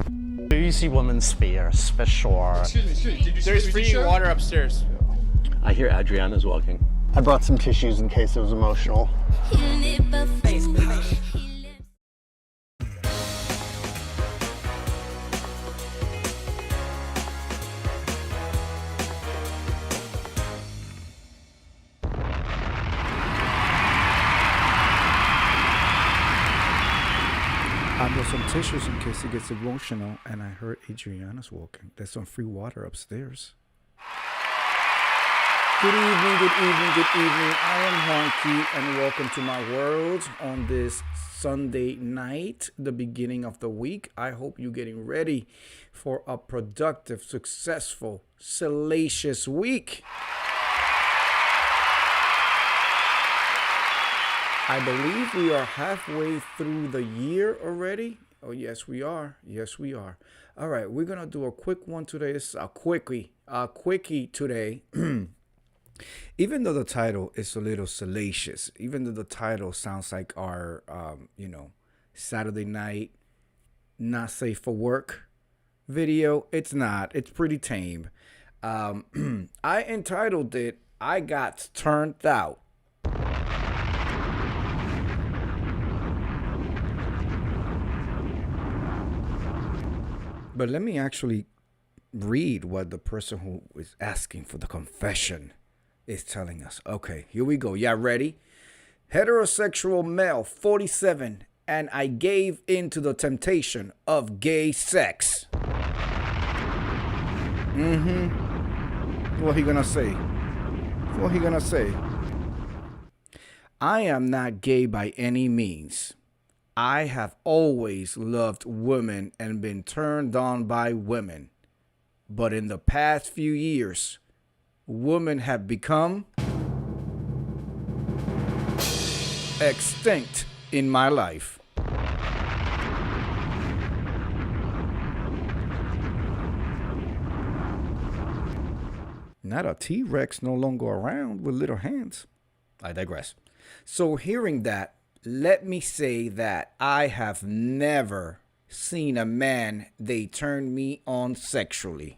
You see women's spears, for sure. Excuse me. Did you see There's the free show? water upstairs. I hear Adriana's walking. I brought some tissues in case it was emotional. I brought some tissues in case he gets emotional, and I heard Adriana's walking. There's some free water upstairs. Good evening, good evening, good evening. I am Honky, and welcome to my world on this Sunday night, the beginning of the week. I hope you're getting ready for a productive, successful, salacious week. I believe we are halfway through the year already. Oh, yes, we are. Yes, we are. All right, we're going to do a quick one today. This is a quickie today. Even though the title is a little salacious, even though the title sounds like our, Saturday night, not safe for work video, it's not. It's pretty tame. I entitled it, I Got Turned Out. But let me actually read what the person who is asking for the confession is telling us. Okay, here we go. Y'all ready? Heterosexual male, 47, and I gave in to the temptation of gay sex. What he gonna say? What he gonna say? I am not gay by any means. I have always loved women and been turned on by women. But in the past few years, women have become extinct in my life. Not a T-Rex no longer around with little hands. I digress. So hearing that, let me say that I have never seen a man they turned me on sexually.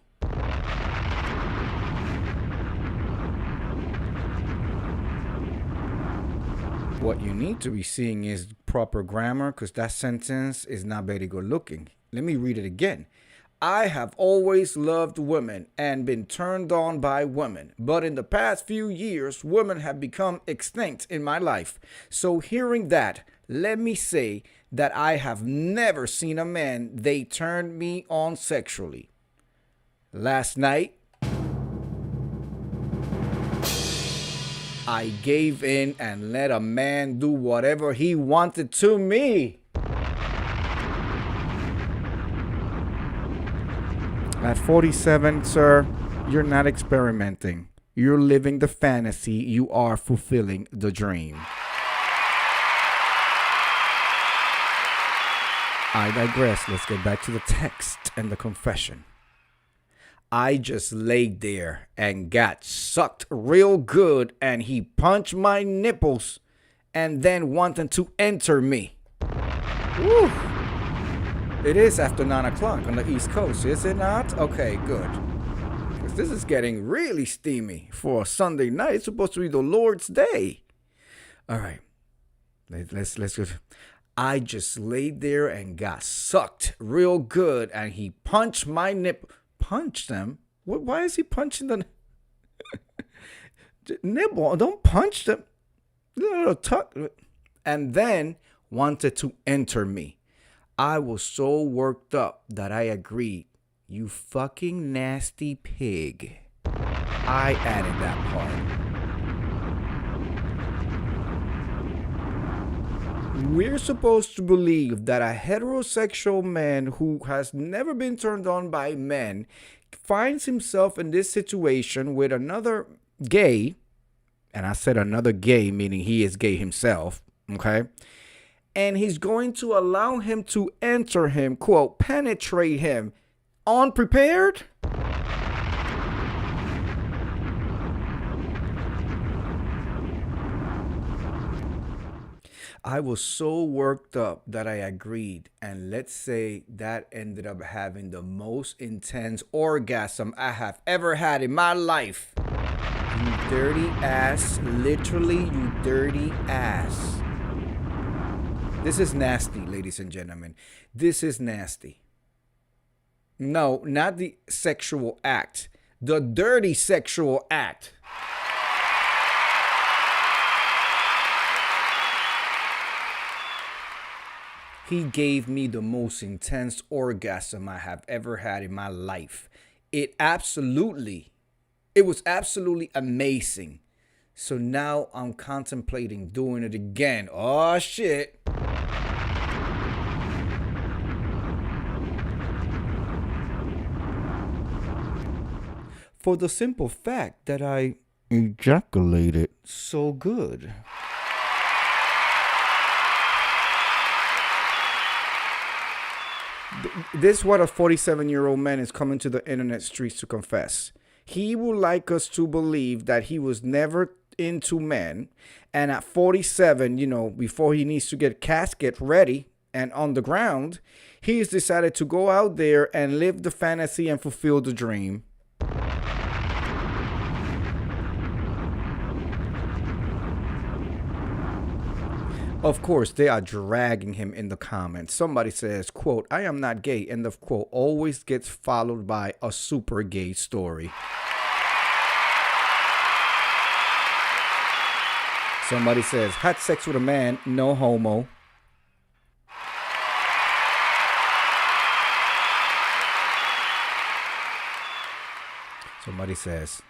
What you need to be seeing is proper grammar, because that sentence is not very good looking. Let me read it again. I have always loved women and been turned on by women, but in the past few years, women have become extinct in my life. So hearing that, let me say that I have never seen a man they turned me on sexually. Last night, I gave in and let a man do whatever he wanted to me. At 47, sir, you're not experimenting. You're living the fantasy. You are fulfilling the dream. I digress. Let's get back to the text and the confession. I just laid there and got sucked real good, and he punched my nipples and then wanted to enter me. Woo! It is after 9 o'clock on the East Coast, is it not? Okay, good. Because this is getting really steamy for a Sunday night. It's supposed to be the Lord's Day. All right. Let's go. I just laid there and got sucked real good, and he punched my nipple. Punched them? Why is he punching the nipple? Don't punch them. And then wanted to enter me. I was so worked up that I agreed. You fucking nasty pig. I added that part. We're supposed to believe that a heterosexual man who has never been turned on by men finds himself in this situation with another gay, and I said another gay, meaning he is gay himself, okay? And he's going to allow him to enter him, quote, penetrate him, unprepared? I was so worked up that I agreed. And let's say that ended up having the most intense orgasm I have ever had in my life. You dirty ass. Literally, you dirty ass. This is nasty, ladies and gentlemen. This is nasty. No, not the sexual act. The dirty sexual act. He gave me the most intense orgasm I have ever had in my life. It was absolutely amazing. So now I'm contemplating doing it again. Oh, shit. For the simple fact that I ejaculated so good. This is what a 47-year-old man is coming to the internet streets to confess. He would like us to believe that he was never into men, and at 47, before he needs to get casket ready and on the ground, he's decided to go out there and live the fantasy and fulfill the dream. Of course, they are dragging him in the comments. Somebody says, quote, "I am not gay," end of quote, always gets followed by a super gay story. Somebody says, "Had sex with a man, no homo." Somebody says,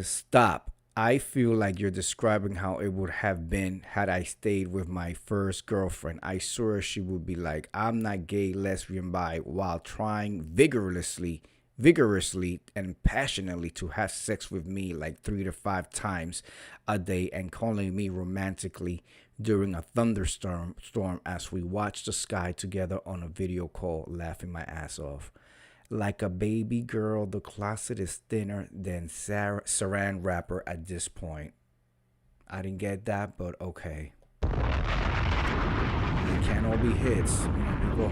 "Stop. I feel like you're describing how it would have been had I stayed with my first girlfriend. I swear she would be like, I'm not gay, lesbian, bi, while trying vigorously and passionately to have sex with me like 3 to 5 times a day and calling me romantically during a thunderstorm as we watch the sky together on a video call, laughing my ass off. Like a baby girl, the closet is thinner than saran wrapper at this point." I didn't get that, but okay. They can't all be hits. People.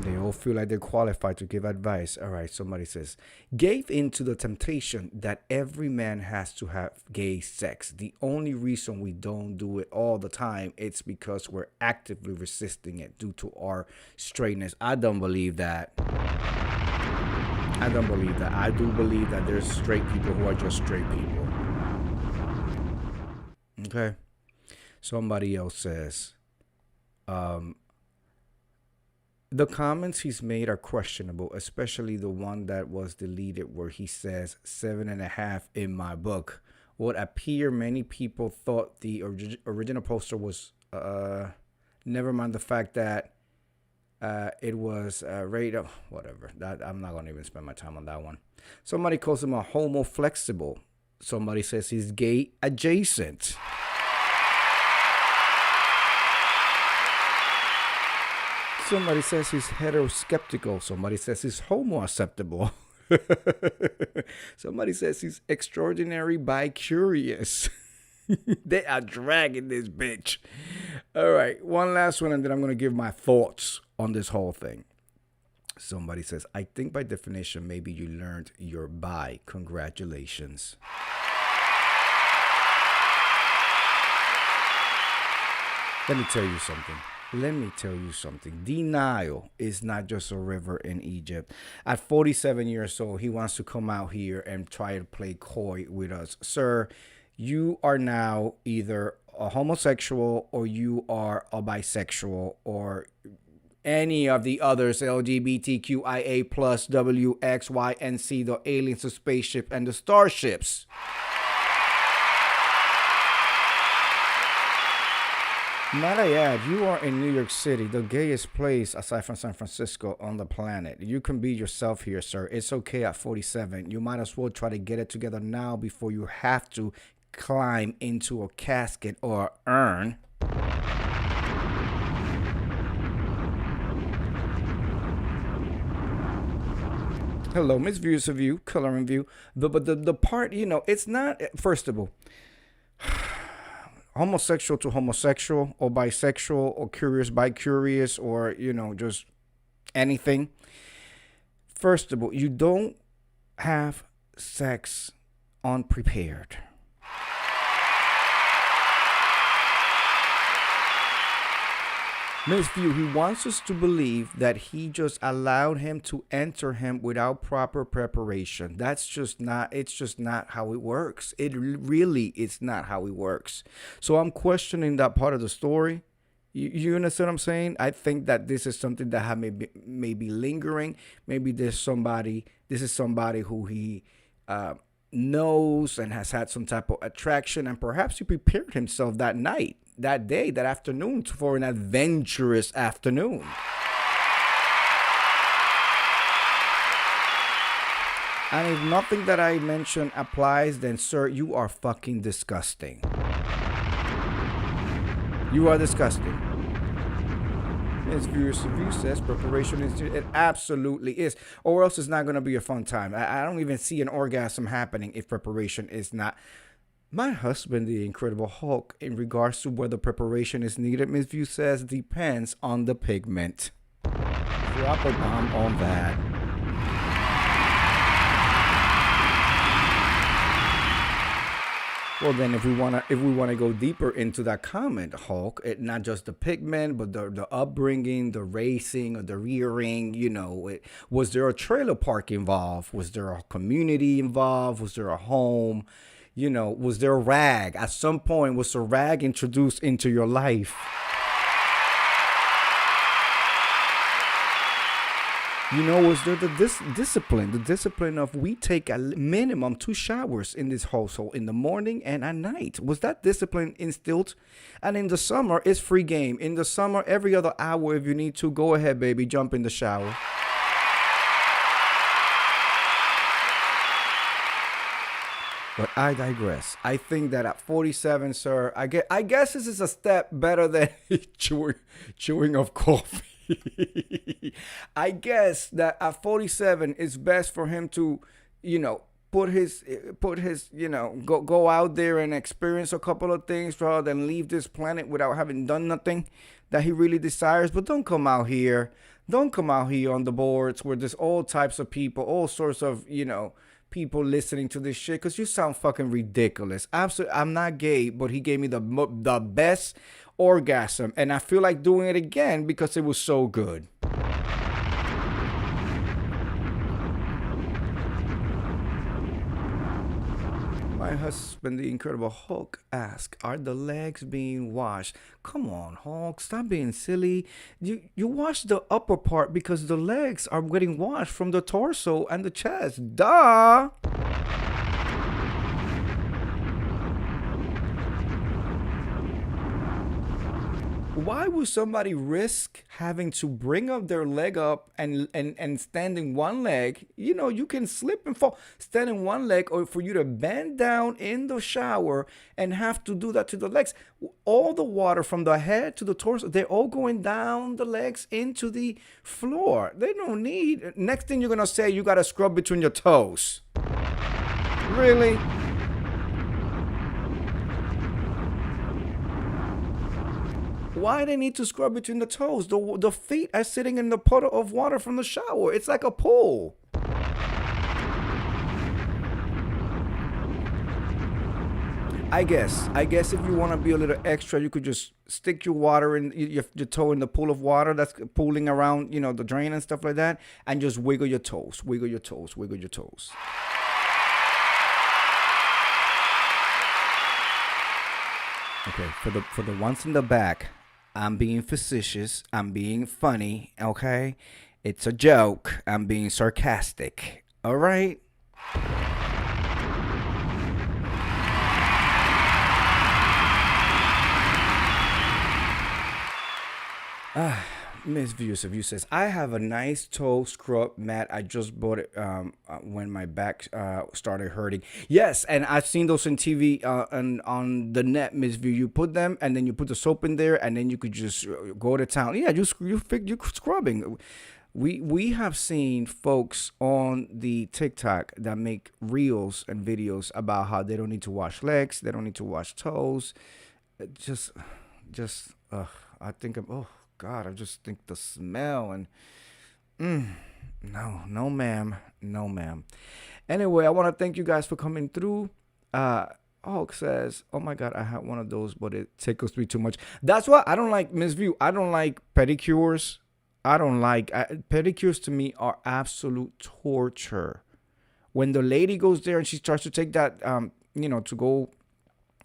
They all feel like they're qualified to give advice. All right, somebody says, "Gave into the temptation that every man has to have gay sex. The only reason we don't do it all the time, it's because we're actively resisting it due to our straightness." I don't believe that. I do believe that there's straight people who are just straight people. Okay. Somebody else says, the comments he's made are questionable, especially the one that was deleted where he says 7.5 in my book. Would appear many people thought the original poster was, never mind the fact that it was rated, whatever. That I'm not going to even spend my time on that one. Somebody calls him a homo flexible. Somebody says he's gay adjacent. Somebody says he's heteroskeptical. Somebody says he's homo-acceptable. Somebody says he's extraordinary bi-curious. They are dragging this bitch. All right, one last one, and then I'm going to give my thoughts on this whole thing. Somebody says, "I think by definition, maybe you learned you're bi. Congratulations." Let me tell you something. Denial is not just a river in Egypt. At 47 years old, he wants to come out here and try to play coy with us. Sir, you are now either a homosexual or you are a bisexual or any of the others, LGBTQIA plus W, X, Y, and Z, the aliens, the spaceship, and the starships. Might I add, you are in New York City, the gayest place aside from San Francisco on the planet. You can be yourself here, sir. It's okay at 47. You might as well try to get it together now before you have to climb into a casket or urn. Hello, Miss Views of You, Color and View. But the part, it's not, first of all, homosexual to homosexual or bisexual or curious by curious or, just anything. First of all, you don't have sex unprepared. Miss View, he wants us to believe that he just allowed him to enter him without proper preparation. It's just not how it works. It's not how it works. So I'm questioning that part of the story. You understand what I'm saying? I think that this is something that may be lingering. Maybe this is somebody who he knows and has had some type of attraction, and perhaps he prepared himself that night, that day, that afternoon for an adventurous afternoon. And if nothing that I mentioned applies, then sir, you are fucking disgusting. You are disgusting. Ms. View says preparation is, it absolutely is, or else it's not going to be a fun time. I don't even see an orgasm happening if preparation is not. My husband, the Incredible Hulk, in regards to whether preparation is needed, Ms. View says depends on the pigment. Drop a bomb on that. Well, then, if we wanna go deeper into that comment, Hulk, not just the pigment, but the upbringing, the racing, or the rearing. Was there a trailer park involved? Was there a community involved? Was there a home? Was there a rag? At some point, was a rag introduced into your life? Was there the discipline? The discipline of we take a minimum 2 showers in this household, in the morning and at night. Was that discipline instilled? And in the summer, it's free game. In the summer, every other hour, if you need to, go ahead, baby, jump in the shower. But I digress. I think that at 47, sir, I guess this is a step better than chewing of coffee. I guess that at 47, it's best for him to, put his, go out there and experience a couple of things rather than leave this planet without having done nothing that he really desires. But don't come out here on the boards where there's all types of people, all sorts of, people listening to this shit, because you sound fucking ridiculous. Absolutely, I'm not gay, but he gave me the best orgasm, and I feel like doing it again because it was so good. My husband, the Incredible Hulk, asked, "Are the legs being washed?" Come on, Hulk, stop being silly. You wash the upper part because the legs are getting washed from the torso and the chest. Duh! Why would somebody risk having to bring up their leg up and standing one leg? You can slip and fall standing one leg, or for you to bend down in the shower and have to do that to the legs. All the water from the head to the torso, they're all going down the legs into the floor. They don't need. Next thing you're going to say, you got to scrub between your toes. Really? Why they need to scrub between the toes? The feet are sitting in the puddle of water from the shower. It's like a pool. I guess if you want to be a little extra, you could just stick your water in your toe in the pool of water that's pooling around, the drain and stuff like that, and just wiggle your toes. Okay, for the ones in the back, I'm being facetious. I'm being funny, okay? It's a joke. I'm being sarcastic, all right? Miss Views of You says, I have a nice toe scrub mat. I just bought it when my back started hurting. Yes, and I've seen those on TV and on the net, Miss View. You put them, and then you put the soap in there, and then you could just go to town. Yeah, you scrubbing. We have seen folks on the TikTok that make reels and videos about how they don't need to wash legs, they don't need to wash toes. Just I think oh God, I just think the smell and no ma'am, no ma'am. Anyway, I want to thank you guys for coming through. Hulk says, "Oh my God, I had one of those, but it tickles me too much." That's why I don't like Miss View. I don't like pedicures. I don't like pedicures. To me, are absolute torture. When the lady goes there and she starts to take that, to go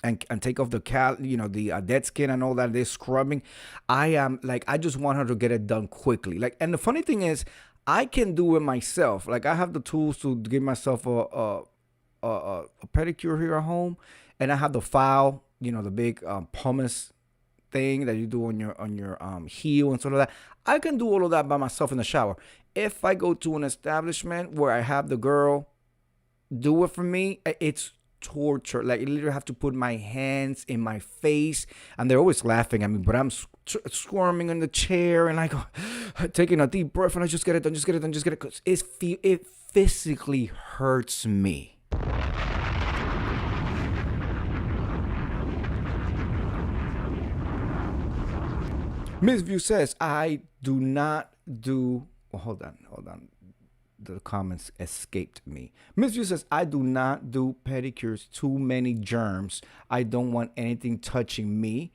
and take off the the dead skin and all that, they're scrubbing. I am like, I just want her to get it done quickly. Like, and the funny thing is, I can do it myself. Like, I have the tools to give myself a pedicure here at home, and I have the file, the big pumice thing that you do on your heel and sort of that. I can do all of that by myself in the shower. If I go to an establishment where I have the girl do it for me, it's torture. Like, I literally have to put my hands in my face, and they're always laughing at me, but I'm squirming in the chair and like taking a deep breath, and I just get it done, just get it done, just get it, because it physically hurts me. Miss View says, I do not do. Well, hold on. The comments escaped me. Miss View says, I do not do pedicures. Too many germs. I don't want anything touching me.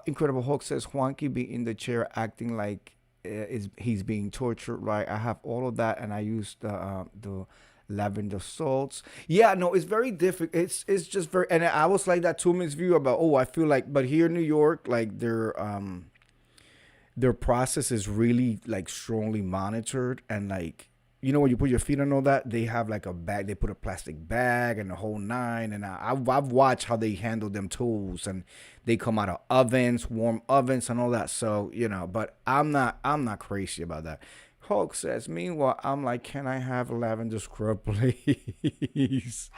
Incredible Hulk says, Juanqui be in the chair acting like he's being tortured. Right? I have all of that, and I use the lavender salts. Yeah, no, it's very difficult. It's just very, and I was like that too, Miss View, about I feel like, but here in New York, like their process is really like strongly monitored, and like, when you put your feet on all that, they have like a bag, they put a plastic bag and the whole nine, and I've watched how they handle them tools, and they come out of ovens, warm ovens and all that. So, but I'm not crazy about that. Hulk says, meanwhile, I'm like, can I have a lavender scrub, please?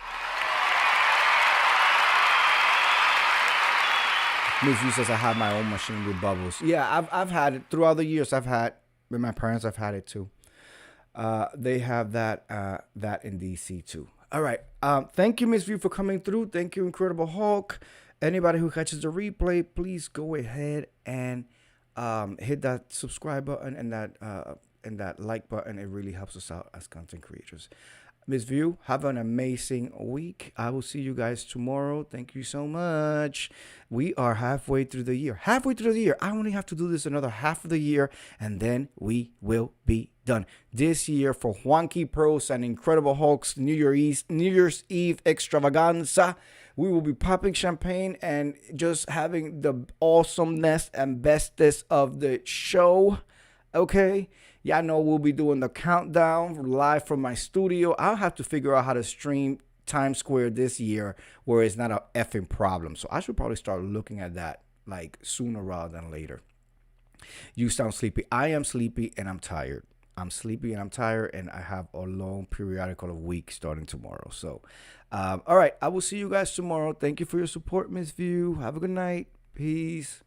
Miss View says, I have my own machine with bubbles. Yeah, I've had it throughout the years. I've had with my parents. I've had it too. They have that in DC too. All right. Thank you, Miss View, for coming through. Thank you, Incredible Hulk. Anybody who catches the replay, please go ahead and hit that subscribe button and that like button. It really helps us out as content creators. Miss View, have an amazing week. I will see you guys tomorrow. Thank you so much. We are halfway through the year. I only have to do this another half of the year, and then we will be done. This year, for Juanqui Pros and Incredible Hulk's New Year's Eve extravaganza, we will be popping champagne and just having the awesomeness and bestest of the show. Okay? Y'all know we'll be doing the countdown live from my studio. I'll have to figure out how to stream Times Square this year where it's not a effing problem. So I should probably start looking at that like sooner rather than later. You sound sleepy. I am sleepy and I'm tired. I'm sleepy and I'm tired, and I have a long periodical of week starting tomorrow. So, all right. I will see you guys tomorrow. Thank you for your support, Miss View. Have a good night. Peace.